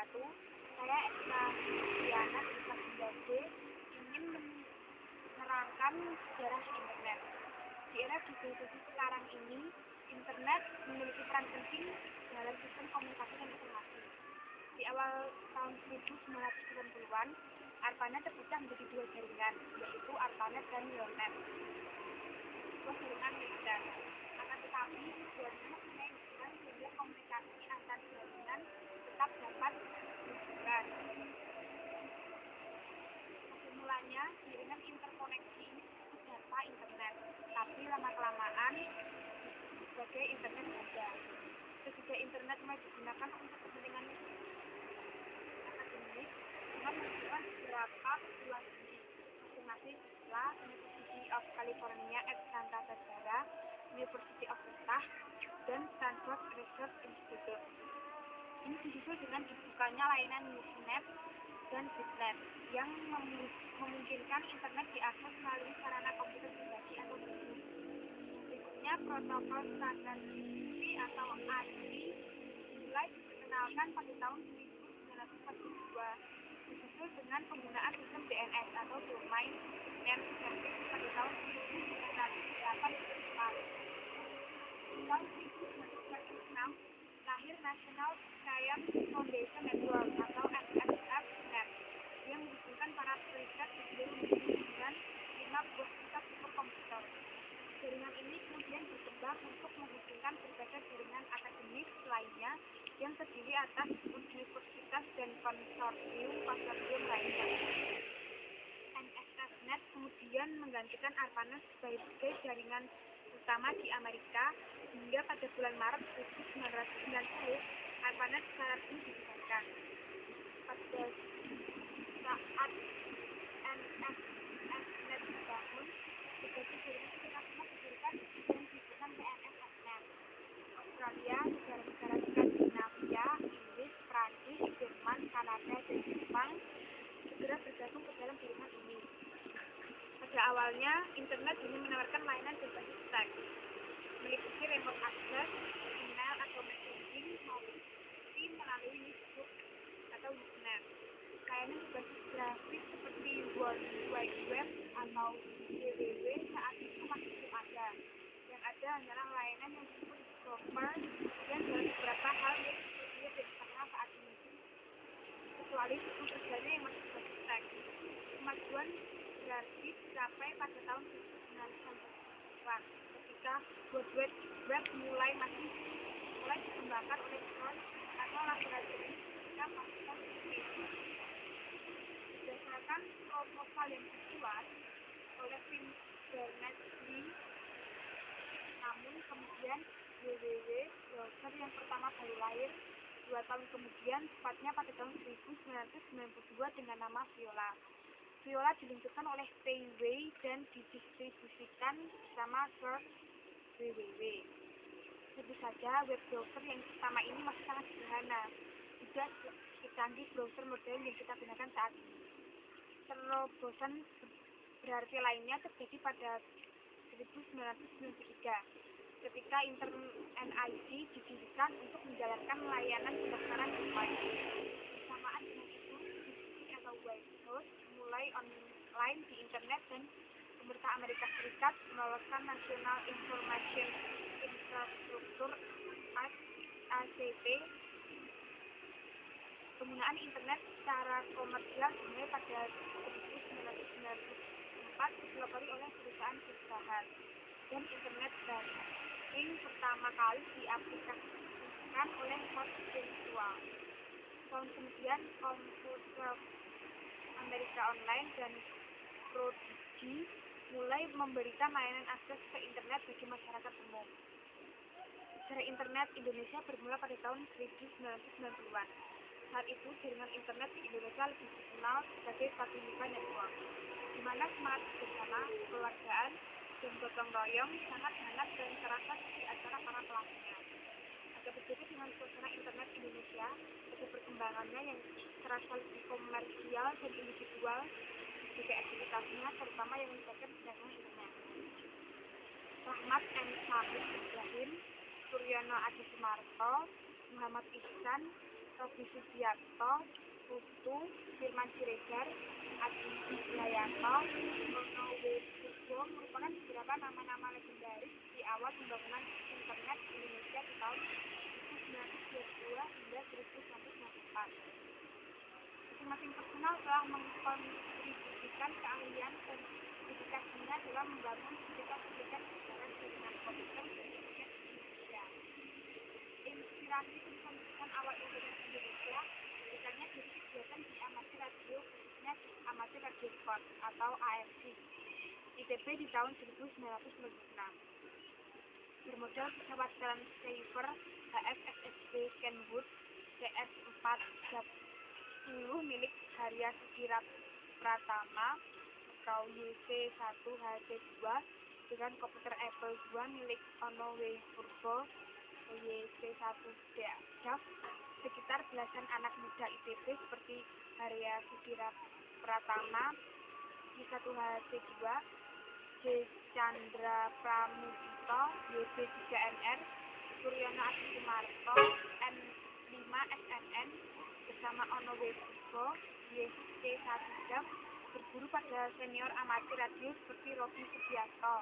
wabarakatuh. Saya Eka Diana dari kelas 9B ingin menerangkan sejarah internet. Di era globalisasi sekarang ini, internet memiliki peran penting dalam sistem komunikasi dan informasi. Di awal tahun 1990-an, ARPANET terpecah menjadi dua jaringan, yaitu ARPANET dan WILNET. Dua jaringan militer. Akan tetapi, keduanya mempunyai hubungan sehingga komunikasi antar jaringan tetap dapat dilakukan. Mulanya, jaringan interkoneksi ini disebut data internet, tapi lama-kelamaan sebagai internet saja. Ketika internet mulai digunakan untuk kepentingan akademis, dengan menunjukkan beberapa perguruan tinggi, masing-masing adalah University of California at Santa Barbara, University of Utah, dan Stanford Research Institute. Ini disusul dengan dibukanya layanan Usenet dan Bitnet yang memungkinkan internet diakses melalui sarana komputer pribadi atau bisnis. Berikutnya, protokol standar TCP atau IP mulai diperkenalkan pada tahun 1942, disusul dengan penggunaan sistem DNS atau Domain Name Service pada tahun 1984. Tahun 1996 lahir National Science Foundation Network atau NSF-Net yang menghubungkan para periset di seluruh dunia dengan 5 buah pusat superkomputer. Jaringan ini kemudian berkembang untuk menghubungkan berbagai jaringan akademis lainnya yang terdiri atas universitas dan konsorsium lainnya. NSF-Net kemudian menggantikan ARPANET sebagai jaringan utama di Amerika hingga pada bulan Maret 1990 ARPANET secara resmi dibubarkan. Pada saat NSF-Net dibangun, berbagai jaringan internasional didirikan dan dibubarkan ke NSF-Net. Australia, negara-negara Skandinavia, Inggris, Prancis, Jerman, Kanada, dan Jepang segera bergabung ke dalam jaringan ini. Pada awalnya, internet hanya menawarkan layanan berbasis teks, meliputi remote access, email atau messaging, maupun melalui newsgroup atau Usenet. Layanan berbasis grafis seperti World Wide Web atau WWW saat itu masih belum ada. Yang ada hanyalah layanan yang disebut browser dan dalam beberapa hal yang sulit dan terkenal saat ini, kecuali sistem kerjanya yang masih berbasis teks. Kemajuan berarti dicapai pada tahun 1990-an ketika World Wide Web mulai dikembangkan oleh Bron atau laboratorium fisika komputer Swiss. Berdasarkan proposal yang dibuat oleh Tim Berners-Lee, namun kemudian WWW browser yang pertama baru lahir 2 tahun kemudian, tepatnya pada tahun 1992 dengan nama Viola. Viola diluncurkan oleh Pei Wei dan didistribusikan bersama Search WWW. Tentu saja, web browser yang pertama ini masih sangat sederhana, tidak secanggih browser modern yang kita gunakan saat ini. Terobosan berarti lainnya terjadi pada 1993, ketika NIC didirikan untuk menjalankan layanan pendaftaran online. Bersamaan dengan itu, DHCP atau White House mulai online di internet dan pemerintah Amerika Serikat meloloskan National Information Infrastructure Act (ACT). Penggunaan internet secara komersial dimulai pada 1994 dipelopori oleh perusahaan dan internet banking pertama kali diaplikasikan oleh Ford Virtual. Tahun kemudian, Computer America Online dan Prodigy mulai memberikan layanan akses ke internet bagi masyarakat umum. Sejarah internet Indonesia bermula pada tahun 1990-an. Saat itu, jaringan internet di Indonesia lebih dikenal sebagai Paguyuban Network, di mana semangat bersama, kekeluargaan, dan gotong royong sangat hangat dan terasa di antara para pelakunya. Agak berbeda dengan suasana internet Indonesia, pada perkembangannya yang terasa lebih komersial dan individual sebagai aktivitasnya, terutama yang melibatkan perdagangan internet. Rahmat M. Sahid Ibrahim, Suryono Adi Sumarto, Muhammad Ihsan, Robi Subiakto, Putu, Firman Siregar, Adi Wijayanto, Ono W. Purbo merupakan beberapa nama-nama legendaris di awal pembangunan internet di Indonesia di tahun 1922 hingga 1994. Masing-masing personal telah mengkontribusikan keahlian dan dedikasinya dalam membangun sivitas-sivitas sejarah jaringan komputer dan internet di Indonesia. Inspirasi tulisan-tulisan awal internet di Indonesia misalnya dari kegiatan di amatir radio, khususnya di amatir radio sport atau ARC ITB di tahun 1996. Bermodal pesawat transceiver HF-SSB Kenwood CS-410 milik Harya Sukira Pratama atau YC1HC2 dengan komputer Apple II milik Ono W. Purbo YC1DAF, sekitar belasan anak muda ITB seperti Harya Sukira Pratama Y1HC2, J. Chandra Pramudito YB3NR, Suryono Adi Sumarto N5SNN bersama Ono W. Purbo YC1DAF berguru pada senior amatir radio seperti Robi Subiakto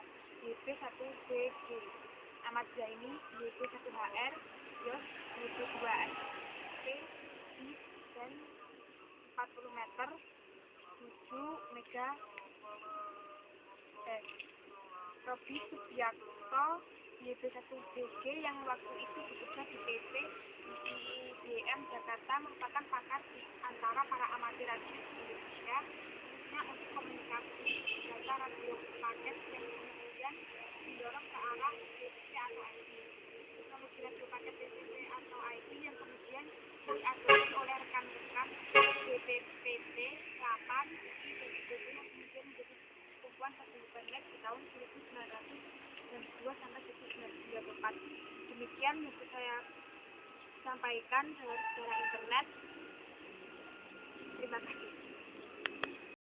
YB1BG, Ahmad Zaini YB1HR, Yos YB2SP dan 40 meter 7 mega Robi Subiakto YB1BG yang waktu itu bekerja di PT IBM Jakarta merupakan pakar di antara para amatir radio di Indonesia, khususnya untuk komunikasi data radio paket yang kemudian mendorong ke arah TCP atau IP. Teknologi radio paket TCP atau IP yang kemudian diadopsi oleh rekan-rekan BPPT 8 UI dan ITB yang kemudian menjadi kumpulan radio pendek di tahun 1992 sampai 1994. Demikian yang bisa saya sampaikan dalam sejarah internet. Terima kasih.